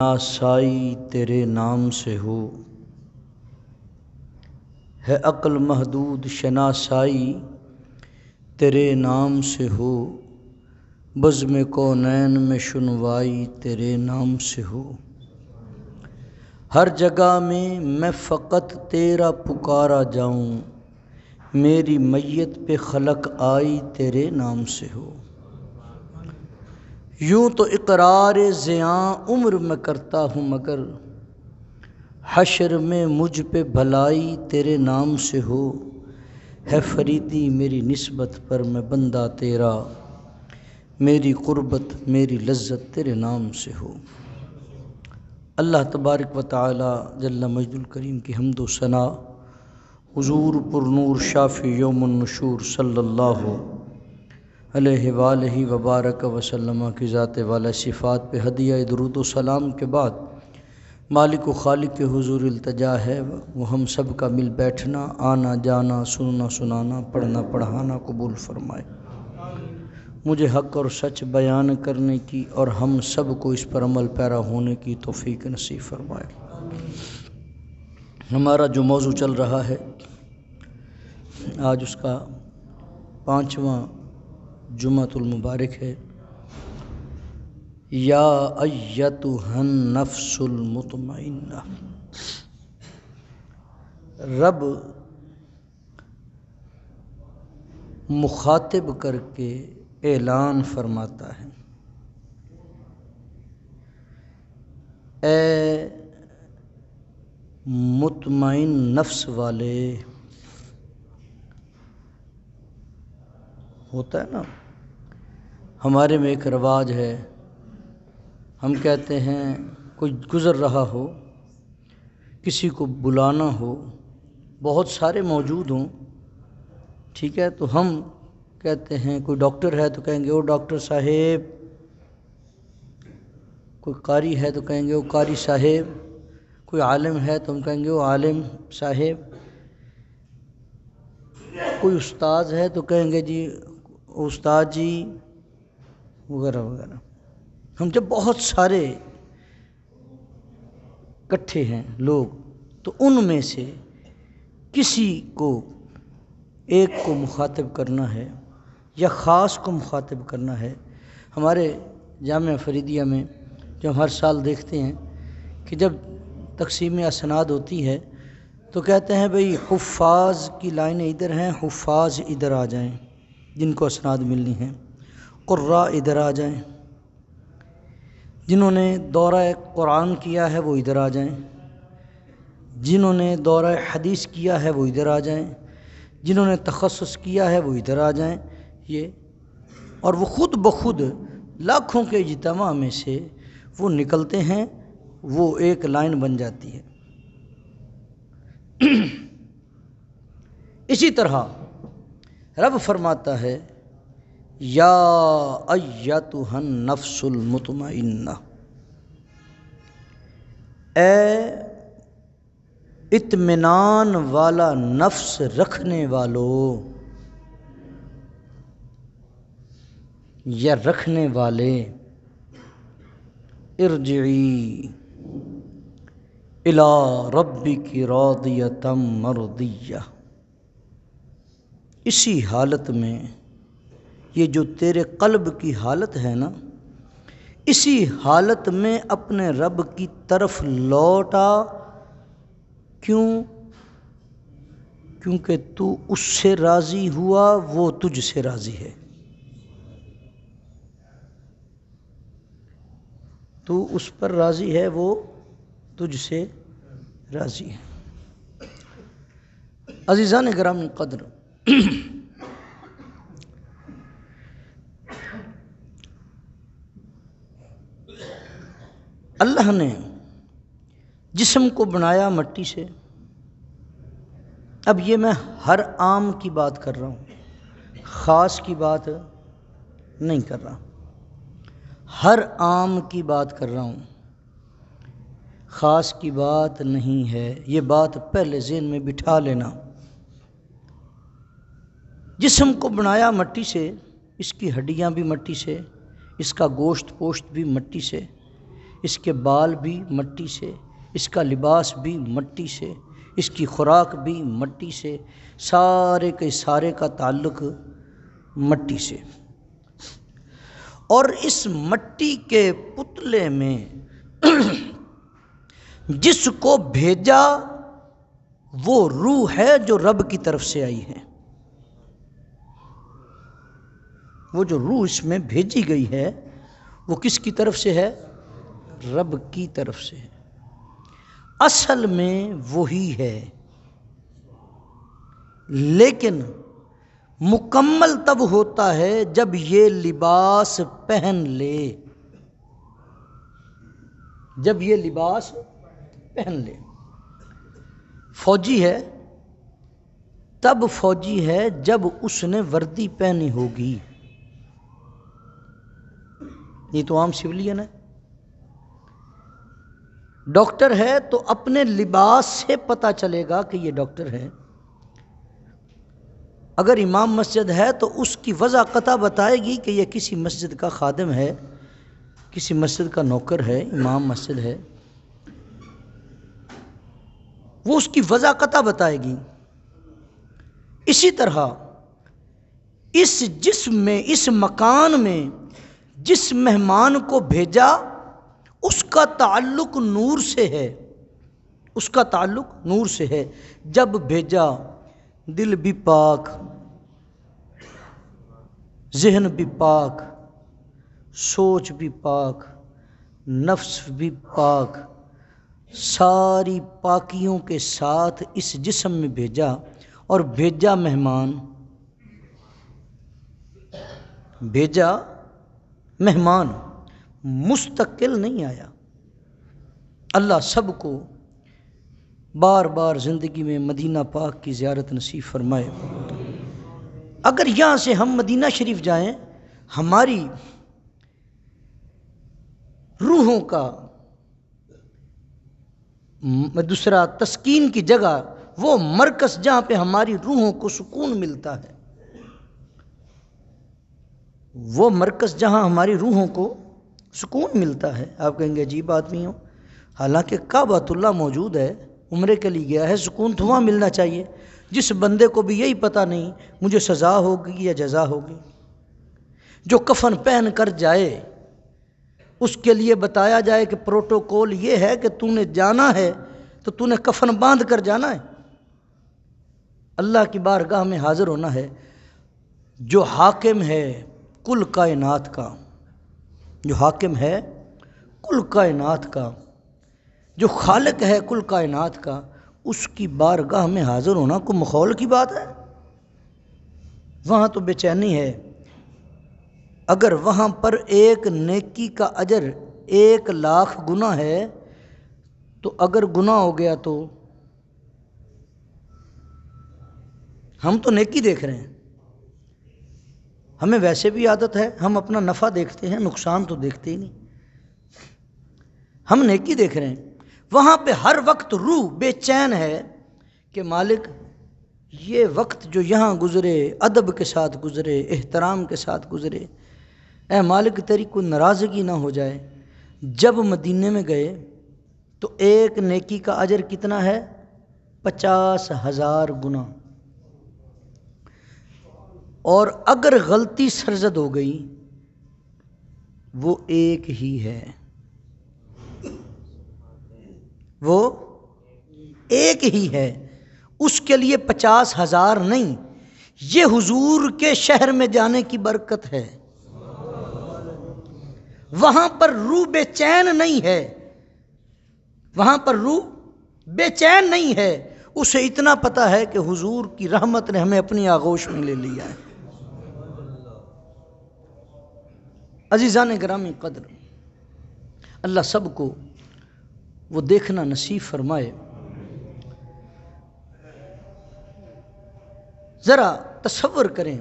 شناسائی تیرے نام سے ہو، ہے عقل محدود شناسائی تیرے نام سے ہو، بزم کونین میں شنوائی تیرے نام سے ہو۔ ہر جگہ میں فقط تیرا پکارا جاؤں، میری میت پہ خلق آئی تیرے نام سے ہو۔ یوں تو اقرار زیاں عمر میں کرتا ہوں، مگر حشر میں مجھ پہ بھلائی تیرے نام سے ہو۔ ہے فریدی میری نسبت پر میں بندہ تیرا، میری قربت میری لذت تیرے نام سے ہو۔ اللہ تبارک و تعالی جل مجد الکریم کی حمد و ثنا حضور پر نور شافی یوم النشور صلی اللہ علیہ وآلہ وبارک وسلم کی ذات والا صفات پہ ہدیہ درود و سلام کے بعد مالک و خالق کے حضور التجا ہے وہ ہم سب کا مل بیٹھنا، آنا جانا، سننا سنانا، پڑھنا پڑھانا قبول فرمائے۔ مجھے حق اور سچ بیان کرنے کی اور ہم سب کو اس پر عمل پیرا ہونے کی توفیق نصیب فرمائے۔ ہمارا جو موضوع چل رہا ہے آج اس کا 5واں جمعۃ المبارک ہے۔ یا ایتھا النفس المطمئنہ، رب مخاطب کر کے اعلان فرماتا ہے، اے مطمئن نفس والے۔ ہوتا ہے نا ہمارے میں ایک رواج ہے، ہم کہتے ہیں کوئی گزر رہا ہو، کسی کو بلانا ہو، بہت سارے موجود ہوں، ٹھیک ہے، تو ہم کہتے ہیں کوئی ڈاکٹر ہے تو کہیں گے او ڈاکٹر صاحب، کوئی قاری ہے تو کہیں گے او قاری صاحب، کوئی عالم ہے تو ہم کہیں گے او عالم صاحب، کوئی استاد ہے تو کہیں گے جی استاد جی، وغیرہ وغیرہ۔ ہم جب بہت سارے اکٹھے ہیں لوگ تو ان میں سے کسی کو ایک کو مخاطب کرنا ہے یا خاص کو مخاطب کرنا ہے۔ ہمارے جامعہ فریدیہ میں جو ہر سال دیکھتے ہیں کہ جب تقسیم اسناد ہوتی ہے تو کہتے ہیں بھئی حفاظ کی لائنیں ادھر ہیں، حفاظ ادھر آ جائیں جن کو اسناد ملنی ہیں، قراء ادھر آ جائیں، جنہوں نے دورہ قرآن کیا ہے وہ ادھر آ جائیں، جنہوں نے دورہ حدیث کیا ہے وہ ادھر آ جائیں، جنہوں نے تخصص کیا ہے وہ ادھر آ جائیں۔ یہ اور وہ خود بخود لاکھوں کے اجتماع میں سے وہ نکلتے ہیں، وہ ایک لائن بن جاتی ہے۔ اسی طرح رب فرماتا ہے یا ایتھا النفس المطمئنہ، اے اطمینان والا نفس رکھنے والو یا رکھنے والے، ارجعی الی ربک راضیۃ مرضیہ، اسی حالت میں یہ جو تیرے قلب کی حالت ہے نا، اسی حالت میں اپنے رب کی طرف لوٹا۔ کیوں؟ کیونکہ تو اس سے راضی ہوا، وہ تجھ سے راضی ہے۔ تو اس پر راضی ہے، وہ تجھ سے راضی ہے۔ عزیزان گرامی قدر، اللہ نے جسم کو بنایا مٹی سے۔ اب یہ میں ہر عام کی بات کر رہا ہوں، خاص کی بات نہیں کر رہا، ہر عام کی بات کر رہا ہوں، خاص کی بات نہیں ہے۔ یہ بات پہلے ذہن میں بٹھا لینا۔ جسم کو بنایا مٹی سے، اس کی ہڈیاں بھی مٹی سے، اس کا گوشت پوشت بھی مٹی سے، اس کے بال بھی مٹی سے، اس کا لباس بھی مٹی سے، اس کی خوراک بھی مٹی سے، سارے کے سارے کا تعلق مٹی سے۔ اور اس مٹی کے پتلے میں جس کو بھیجا وہ روح ہے جو رب کی طرف سے آئی ہے۔ وہ جو روح اس میں بھیجی گئی ہے وہ کس کی طرف سے ہے؟ رب کی طرف سے ہے۔ اصل میں وہی ہے، لیکن مکمل تب ہوتا ہے جب یہ لباس پہن لے، جب یہ لباس پہن لے۔ فوجی ہے تب فوجی ہے جب اس نے وردی پہنی ہوگی، یہ تو عام سویلین ہے۔ ڈاکٹر ہے تو اپنے لباس سے پتہ چلے گا کہ یہ ڈاکٹر ہے۔ اگر امام مسجد ہے تو اس کی وضع قطع بتائے گی کہ یہ کسی مسجد کا خادم ہے، کسی مسجد کا نوکر ہے، امام مسجد ہے، وہ اس کی وضع قطع بتائے گی۔ اسی طرح اس جسم میں، اس مکان میں جس مہمان کو بھیجا اس کا تعلق نور سے ہے، اس کا تعلق نور سے ہے۔ جب بھیجا دل بھی پاک، ذہن بھی پاک، سوچ بھی پاک، نفس بھی پاک، ساری پاکیوں کے ساتھ اس جسم میں بھیجا، اور بھیجا مہمان، بھیجا مہمان، مستقل نہیں آیا۔ اللہ سب کو بار بار زندگی میں مدینہ پاک کی زیارت نصیب فرمائے۔ اگر یہاں سے ہم مدینہ شریف جائیں، ہماری روحوں کا دوسرا تسکین کی جگہ، وہ مرکز جہاں پہ ہماری روحوں کو سکون ملتا ہے، وہ مرکز جہاں ہماری روحوں کو سکون ملتا ہے۔ آپ کہیں گے عجیب آدمی ہو، حالانکہ کعبۃ اللہ موجود ہے، عمرے کے لیے گیا ہے، سکون تو وہاں ملنا چاہیے۔ جس بندے کو بھی یہی پتہ نہیں مجھے سزا ہوگی یا جزا ہوگی، جو کفن پہن کر جائے اس کے لیے بتایا جائے کہ پروٹوکول یہ ہے کہ تو نے جانا ہے تو تو نے کفن باندھ کر جانا ہے، اللہ کی بارگاہ میں حاضر ہونا ہے۔ جو حاکم ہے کل کائنات کا، جو حاکم ہے کل کائنات کا، جو خالق ہے کل کائنات کا، اس کی بارگاہ میں حاضر ہونا کوئی مخول کی بات ہے؟ وہاں تو بے چینی ہے۔ اگر وہاں پر ایک نیکی کا اجر 1,00,000 گنا ہے تو اگر گناہ ہو گیا تو ہم تو نیکی دیکھ رہے ہیں، ہمیں ویسے بھی عادت ہے، ہم اپنا نفع دیکھتے ہیں، نقصان تو دیکھتے ہی نہیں، ہم نیکی دیکھ رہے ہیں۔ وہاں پہ ہر وقت روح بے چین ہے کہ مالک یہ وقت جو یہاں گزرے ادب کے ساتھ گزرے، احترام کے ساتھ گزرے، اے مالک تیری کوئی ناراضگی نہ ہو جائے۔ جب مدینے میں گئے تو ایک نیکی کا اجر کتنا ہے؟ 50,000 گنا، اور اگر غلطی سرزد ہو گئی وہ ایک ہی ہے، وہ ایک ہی ہے، اس کے لیے 50,000 نہیں، یہ حضور کے شہر میں جانے کی برکت ہے۔ وہاں پر روح بے چین نہیں ہے، وہاں پر روح بے چین نہیں ہے، اسے اتنا پتہ ہے کہ حضور کی رحمت نے ہمیں اپنی آغوش میں لے لیا ہے۔ عزیزان گرامی قدر، اللہ سب کو وہ دیکھنا نصیب فرمائے۔ ذرا تصور کریں،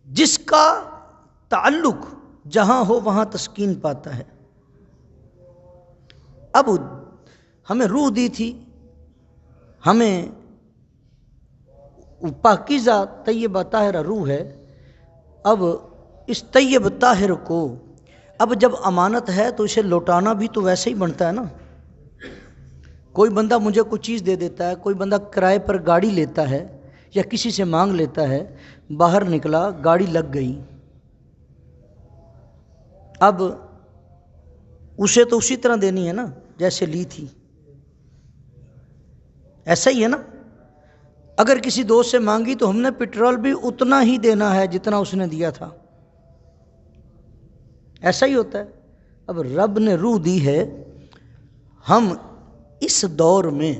جس کا تعلق جہاں ہو وہاں تسکین پاتا ہے۔ اب ہمیں روح دی تھی، ہمیں پاکیزہ طیبہ طاہرہ روح ہے، اب اس طیب طاہر کو اب جب امانت ہے تو اسے لوٹانا بھی تو ویسے ہی بنتا ہے نا. کوئی بندہ مجھے کوئی چیز دے دیتا ہے، کوئی بندہ کرائے پر گاڑی لیتا ہے یا کسی سے مانگ لیتا ہے، باہر نکلا گاڑی لگ گئی، اب اسے تو اسی طرح دینی ہے نا جیسے لی تھی. ایسا ہی ہے نا، اگر کسی دوست سے مانگی تو ہم نے پٹرول بھی اتنا ہی دینا ہے جتنا اس نے دیا تھا. ایسا ہی ہوتا ہے. اب رب نے روح دی ہے، ہم اس دور میں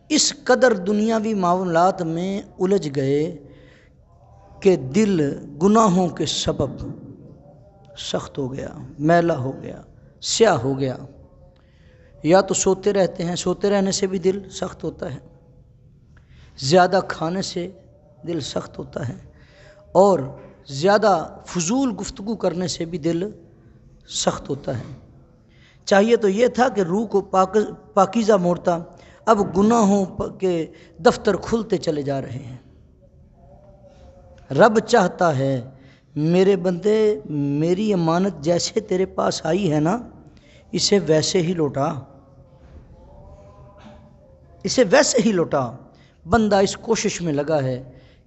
اس قدر دنیاوی معاملات میں الجھ گئے کہ دل گناہوں کے سبب سخت ہو گیا، میلا ہو گیا، سیاہ ہو گیا. یا تو سوتے رہتے ہیں، سوتے رہنے سے بھی دل سخت ہوتا ہے، زیادہ کھانے سے دل سخت ہوتا ہے، اور زیادہ فضول گفتگو کرنے سے بھی دل سخت ہوتا ہے. چاہیے تو یہ تھا کہ روح کو پاکیزہ موڑتا، اب گناہوں کے دفتر کھلتے چلے جا رہے ہیں. رب چاہتا ہے میرے بندے میری امانت جیسے تیرے پاس آئی ہے نا، اسے ویسے ہی لوٹا، اسے ویسے ہی لوٹا. بندہ اس کوشش میں لگا ہے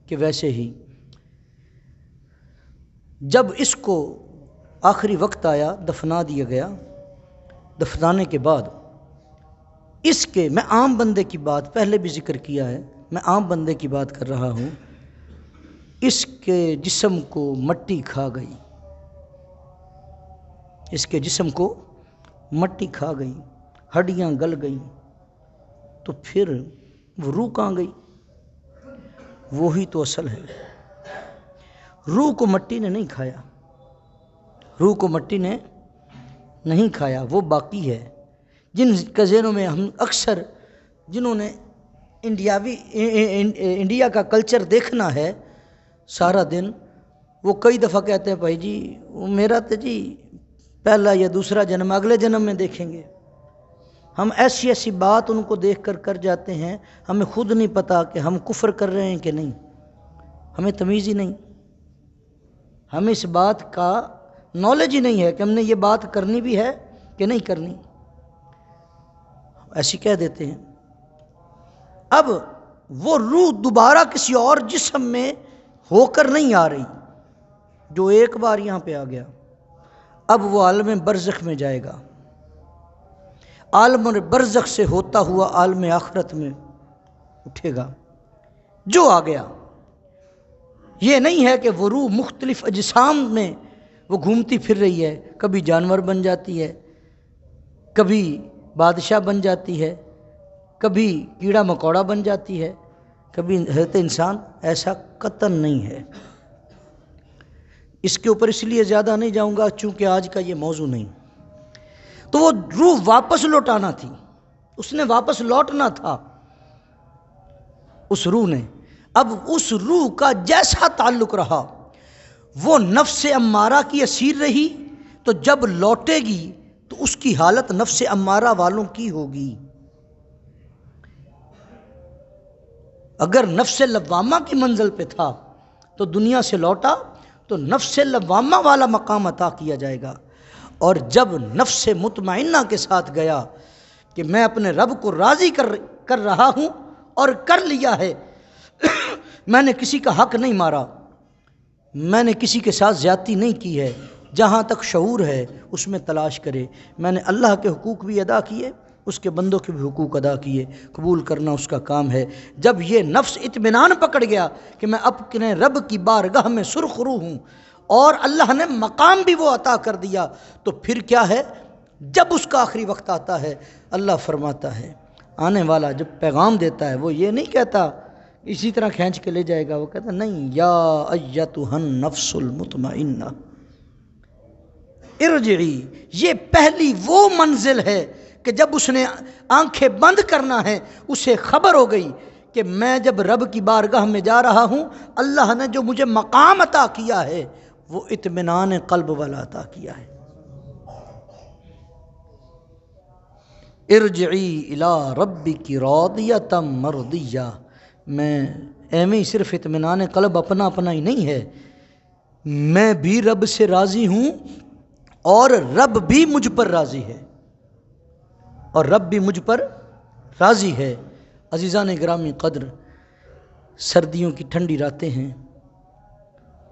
کہ ویسے ہی. جب اس کو آخری وقت آیا، دفنا دیا گیا، دفنانے کے بعد اس کے، میں عام بندے کی بات پہلے بھی ذکر کیا ہے، میں عام بندے کی بات کر رہا ہوں، اس کے جسم کو مٹی کھا گئی، اس کے جسم کو مٹی کھا گئی، ہڈیاں گل گئیں، تو پھر وہ روح کہاں گئی؟ وہی تو اصل ہے. روح کو مٹی نے نہیں کھایا، روح کو مٹی نے نہیں کھایا، وہ باقی ہے. جن کے ذہنوں میں ہم اکثر، جنہوں نے انڈیا کا کلچر دیکھنا ہے سارا دن، وہ کئی دفعہ کہتے ہیں بھائی جی میرا تو جی پہلا یا دوسرا جنم اگلے جنم میں دیکھیں گے. ہم ایسی ایسی بات ان کو دیکھ کر جاتے ہیں، ہمیں خود نہیں پتا کہ ہم کفر کر رہے ہیں کہ نہیں، ہمیں تمیز ہی نہیں، ہمیں اس بات کا نالج ہی نہیں ہے کہ ہم نے یہ بات کرنی بھی ہے کہ نہیں کرنی، ایسی کہہ دیتے ہیں. اب وہ روح دوبارہ کسی اور جسم میں ہو کر نہیں آ رہی، جو ایک بار یہاں پہ آ گیا اب وہ عالم برزخ میں جائے گا، عالم برزخ سے ہوتا ہوا عالم آخرت میں اٹھے گا. جو آ گیا، یہ نہیں ہے کہ وہ روح مختلف اجسام میں وہ گھومتی پھر رہی ہے، کبھی جانور بن جاتی ہے، کبھی بادشاہ بن جاتی ہے، کبھی کیڑا مکوڑا بن جاتی ہے، کبھی حضرت انسان. ایسا قطعاً نہیں ہے. اس کے اوپر اس لیے زیادہ نہیں جاؤں گا چونکہ آج کا یہ موضوع نہیں. تو وہ روح واپس لوٹانا تھی، اس نے واپس لوٹنا تھا اس روح نے. اب اس روح کا جیسا تعلق رہا، وہ نفس امارہ کی اسیر رہی، تو جب لوٹے گی تو اس کی حالت نفس امارہ والوں کی ہوگی. اگر نفس لوامہ کی منزل پہ تھا تو دنیا سے لوٹا تو نفس لوامہ والا مقام عطا کیا جائے گا. اور جب نفس مطمئنہ کے ساتھ گیا کہ میں اپنے رب کو راضی کر رہا ہوں اور کر لیا ہے، میں نے کسی کا حق نہیں مارا، میں نے کسی کے ساتھ زیادتی نہیں کی ہے، جہاں تک شعور ہے اس میں تلاش کرے. میں نے اللہ کے حقوق بھی ادا کیے، اس کے بندوں کے بھی حقوق ادا کیے، قبول کرنا اس کا کام ہے. جب یہ نفس اطمینان پکڑ گیا کہ میں اپنے رب کی بارگاہ میں سرخرو ہوں اور اللہ نے مقام بھی وہ عطا کر دیا، تو پھر کیا ہے؟ جب اس کا آخری وقت آتا ہے، اللہ فرماتا ہے، آنے والا جب پیغام دیتا ہے وہ یہ نہیں کہتا اسی طرح کھینچ کے لے جائے گا، وہ کہتا نہیں، یا ایتھا النفس المطمئنہ ارجعی. یہ پہلی وہ منزل ہے کہ جب اس نے آنکھیں بند کرنا ہے اسے خبر ہو گئی کہ میں جب رب کی بارگاہ میں جا رہا ہوں، اللہ نے جو مجھے مقام عطا کیا ہے وہ اطمینان قلب والا عطا کیا ہے. ارجعی الی ربک راضیۃ مرضیہ. میں ایویں ہی صرف اطمینان قلب اپنا ہی نہیں ہے، میں بھی رب سے راضی ہوں اور رب بھی مجھ پر راضی ہے، اور رب بھی مجھ پر راضی ہے۔ عزیزان گرامی قدر، سردیوں کی ٹھنڈی راتیں ہیں،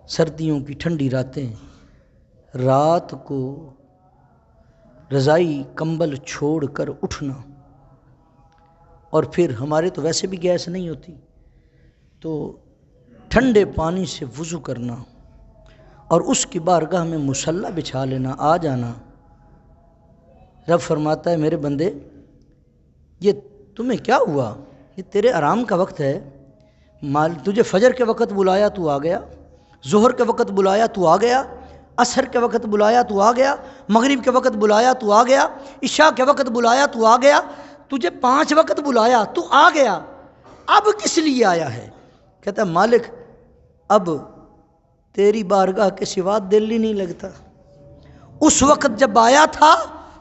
سردیوں کی ٹھنڈی راتیں، رات کو رضائی کمبل چھوڑ کر اٹھنا، اور پھر ہمارے تو ویسے بھی گیس نہیں ہوتی، تو ٹھنڈے پانی سے وضو کرنا اور اس کی بارگاہ میں مصلی بچھا لینا، آ جانا۔ رب فرماتا ہے میرے بندے یہ تمہیں کیا ہوا، یہ تیرے آرام کا وقت ہے، تجھے فجر کے وقت بلایا تو آ گیا، ظہر کے وقت بلایا تو آ گیا، عصر کے وقت بلایا تو آ گیا، مغرب کے وقت بلایا تو آ گیا، عشاء کے وقت بلایا تو آ گیا، تجھے 5 وقت بلایا تو آ گیا، اب کس لیے آیا ہے؟ کہتا ہے مالک اب تیری بارگاہ کے سوا دل ہی نہیں لگتا، اس وقت جب آیا تھا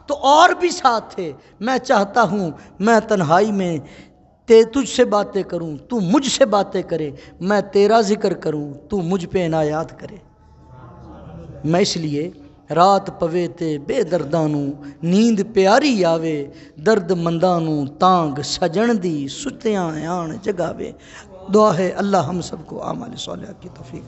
تو اور بھی ساتھ تھے، میں چاہتا ہوں میں تنہائی میں تجھ سے باتیں کروں، تو مجھ سے باتیں کرے، میں تیرا ذکر کروں، تو مجھ پہ عنایات کرے۔ میں اس لیے رات پوے تے بے دردانوں نیند پیاری آوے، درد مندانوں تانگ سجن دی ستیاں آن جگاوے۔ دعا ہے اللہ ہم سب کو اعمال صالحہ کی توفیق